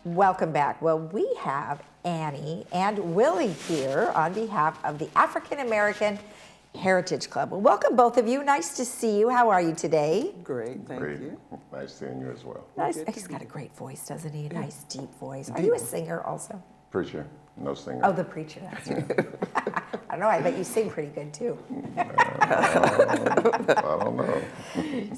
Welcome back. Well, we have Annie and Willie here on behalf of the African American Heritage Club. Well, welcome both of you. Nice to see you. How are you today? Great, thank Great. you. Nice seeing you as well. Nice. He's got a great voice, doesn't he? Nice deep voice. Are you a singer also? Preacher, no singer. Oh, the preacher. That's right. I don't know. I bet you sing pretty good too. I don't know.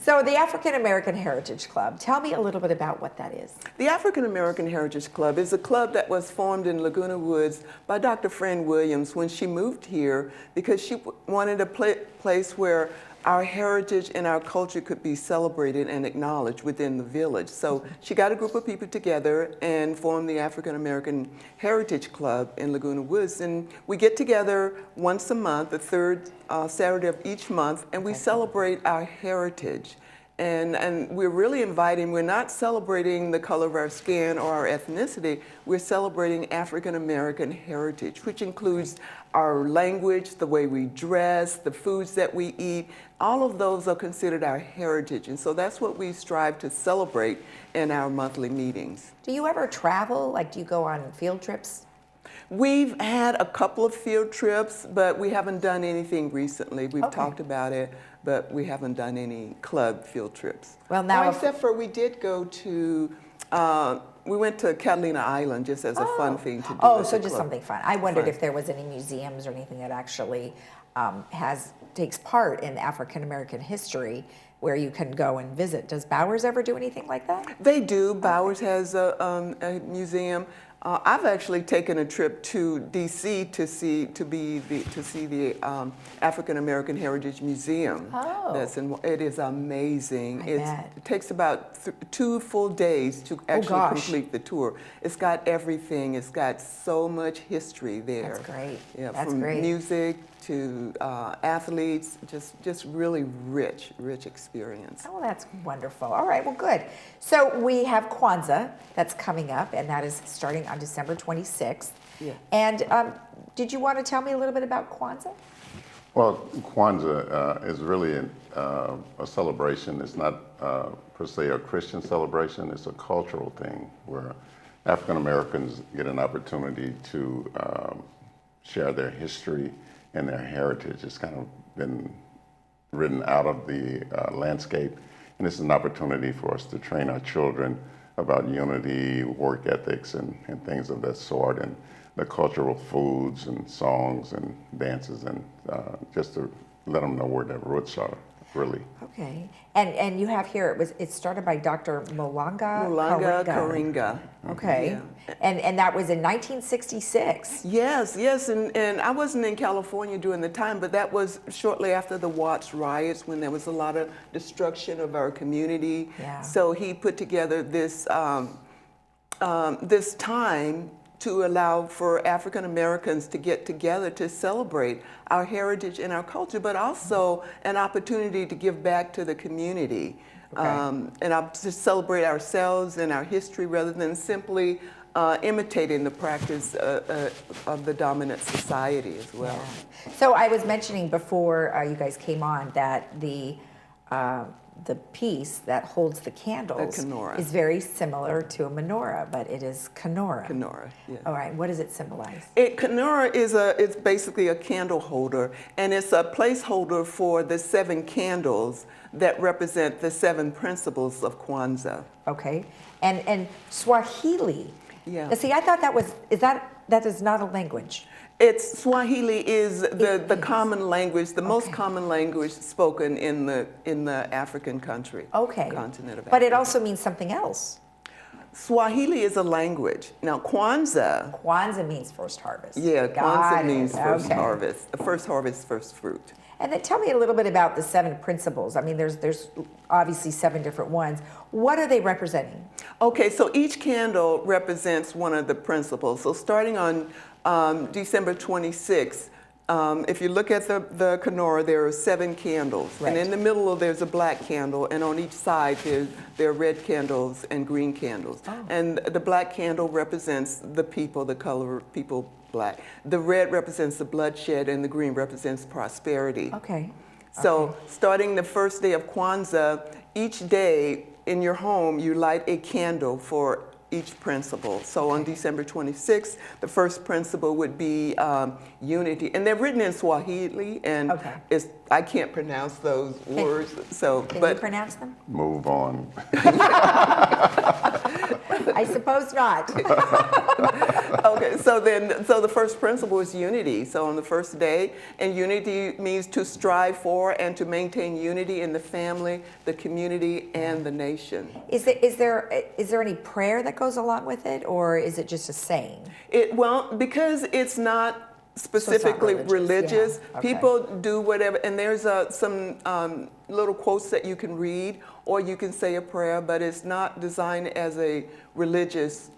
So the African American Heritage Club. Tell me a little bit about what that is. The African American Heritage Club is a club that was formed in Laguna Woods by Dr. Fran Williams when she moved here because she wanted a place where our heritage and our culture could be celebrated and acknowledged within the village. So she got a group of people together and formed the African American Heritage Club in Laguna Woods. And we get together once a month, the third Saturday of each month, and we celebrate our heritage. And we're really inviting, we're not celebrating the color of our skin or our ethnicity, we're celebrating African American heritage, which includes our language, the way we dress, the foods that we eat. All of those are considered our heritage. And so that's what we strive to celebrate in our monthly meetings. Do you ever travel? Like, do you go on field trips? We've had a couple of field trips, but we haven't done anything recently. We've talked about it, but we haven't done any club field trips. Well, now, except for we did go to, we went to Catalina Island just as a fun thing to do. oh, as so a just club. something fun. I wondered if there was any museums or anything that actually takes part in African American history where you can go and visit. Does Bowers ever do anything like that? They do. Bowers has a museum. I've actually taken a trip to DC to see the African American Heritage Museum. Oh. It is amazing. bet. It takes about 2 full days to actually complete the tour. It's got everything. It's got so much history there. That's great. Yeah, That's from great. music to athletes, just really rich experience. Oh, that's wonderful. All right, well, good. So we have Kwanzaa that's coming up, and that is starting on December 26th. Yeah. And did you want to tell me a little bit about Kwanzaa? Well, Kwanzaa is really a celebration. It's not per se a Christian celebration. It's a cultural thing where African Americans get an opportunity to share their history and their heritage. It's kind of been written out of the landscape, and it's an opportunity for us to train our children about unity, work ethics, and things of that sort, and the cultural foods and songs and dances, and just to let them know where their roots are, really. Okay. And you have here, it started by Dr. Mulanga Karinga. Okay. Yeah. And that was in 1966. Yes, and I wasn't in California during the time, but that was shortly after the Watts riots when there was a lot of destruction of our community. Yeah. So he put together this this time to allow for African Americans to get together to celebrate our heritage and our culture, but also an opportunity to give back to the community. And to celebrate ourselves and our history rather than simply imitating the practice of the dominant society as well. Yeah. So I was mentioning before you guys came on that the piece that holds the candles is very similar to a menorah, but it is Kenora. Kenora, yeah. All right, what does it symbolize? Kenora it's basically a candle holder, and it's a placeholder for the 7 candles that represent the 7 principles of Kwanzaa. Okay, and Swahili. Yeah. Now, see, I thought that is not a language. It's Swahili is the common language, the most common language spoken in the African country. Okay. Continent of Africa. But it also means something else. Swahili is a language. Now Kwanzaa means first harvest. Yeah, Kwanzaa means first Okay. harvest. First harvest, first fruit. And then tell me a little bit about the 7 principles. I mean, there's obviously 7 different ones. What are they representing? Okay, so each candle represents one of the principles. So starting on December 26th, if you look at the Kenora, there are 7 candles. Right. And in the middle there's a black candle, and on each side there are red candles and green candles. Oh. And the black candle represents the people, the color of people, black. The red represents the bloodshed, and the green represents prosperity. Okay. So starting the first day of Kwanzaa, each day in your home you light a candle for each principle. So on December 26th, the first principle would be unity. And they're written in Swahili, and I can't pronounce those words. So, Can you pronounce them? Move on. I suppose not. Okay, so the first principle is unity. So on the first day, and unity means to strive for and to maintain unity in the family, the community, and the nation. Is there any prayer that goes along with it, or is it just a saying? Well, because it's not specifically religious. Yeah. Okay. People do whatever, and there's some little quotes that you can read, or you can say a prayer, but it's not designed as a religious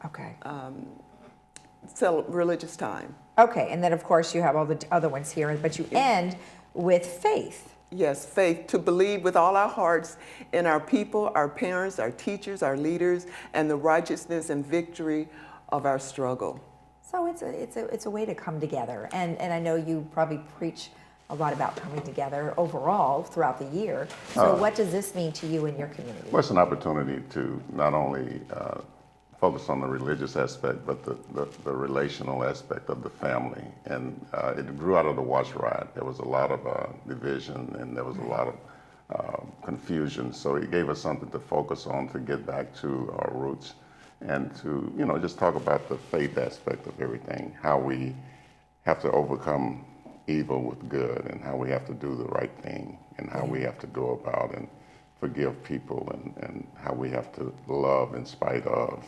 religious time. Okay, and then of course you have all the other ones here, but you end with faith. Yes, faith, to believe with all our hearts in our people, our parents, our teachers, our leaders, and the righteousness and victory of our struggle. So it's a way to come together, and I know you probably preach a lot about coming together overall throughout the year. So what does this mean to you and your community? Well, it's an opportunity to not only focus on the religious aspect, but the relational aspect of the family. And it grew out of the wash ride. There was a lot of division, and there was a lot of confusion. So it gave us something to focus on, to get back to our roots, and to, just talk about the faith aspect of everything, how we have to overcome evil with good, and how we have to do the right thing, and how we have to go about and forgive people, and how we have to love in spite of,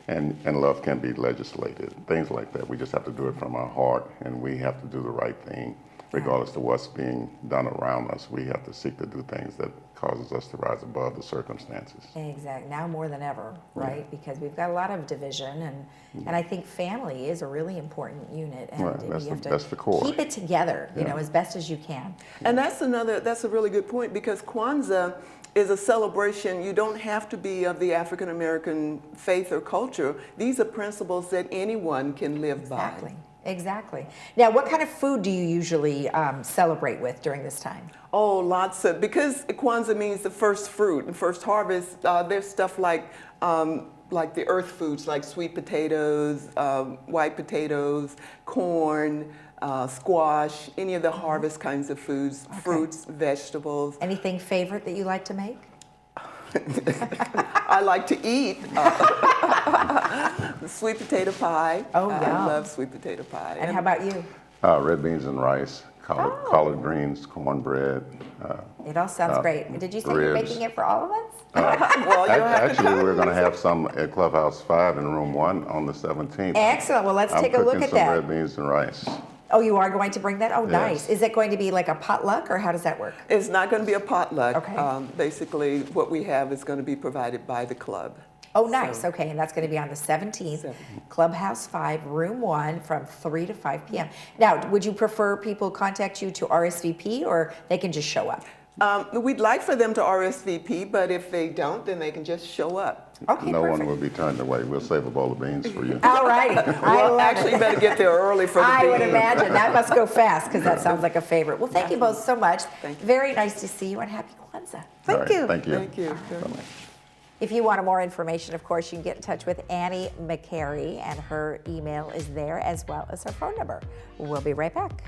and love can be legislated, things like that. We just have to do it from our heart, and we have to do the right thing regardless of what's being done around us. We have to seek to do things that causes us to rise above the circumstances. Exactly. Now more than ever, right? Because we've got a lot of division, and I think family is a really important unit, and you have to that's the core. Keep it together, as best as you can. And that's a really good point, because Kwanzaa is a celebration. You don't have to be of the African American faith or culture. These are principles that anyone can live by. Exactly. Now, what kind of food do you usually celebrate with during this time? Oh, lots of, because Kwanzaa means the first fruit and first harvest. There's stuff like the earth foods, like sweet potatoes, white potatoes, corn, squash, any of the harvest kinds of foods, fruits, vegetables. Anything favorite that you like to make? I like to eat sweet potato pie. Oh, yeah. I love sweet potato pie. And how about you? Red beans and rice, collard greens, cornbread. It all sounds great. Did you say you're making it for all of us? Well, Actually, we're going to have some at Clubhouse 5 in room 1 on the 17th. Excellent. Well, let's take a look at that. I'm cooking some red beans and rice. Oh, you are going to bring that? Oh, Yes. nice. Is it going to be like a potluck, or how does that work? It's not going to be a potluck. Okay. Basically, what we have is going to be provided by the club. Oh, nice. Okay, and that's going to be on the 17th, Clubhouse 5, Room 1, from 3 to 5 p.m. Now, would you prefer people contact you to RSVP, or they can just show up? We'd like for them to RSVP, but if they don't, then they can just show up. Okay, No perfect. one will be turned away. We'll save a bowl of beans for you. All righty. Well, actually, you better get there early for the beans. I would imagine. That must go fast, because that sounds like a favorite. Well, thank you both so much. Thank you. Very nice to see you, and happy Kwanzaa. All right, thank you. Thank you very much. If you want more information, of course, you can get in touch with Annie McCary, and her email is there, as well as her phone number. We'll be right back.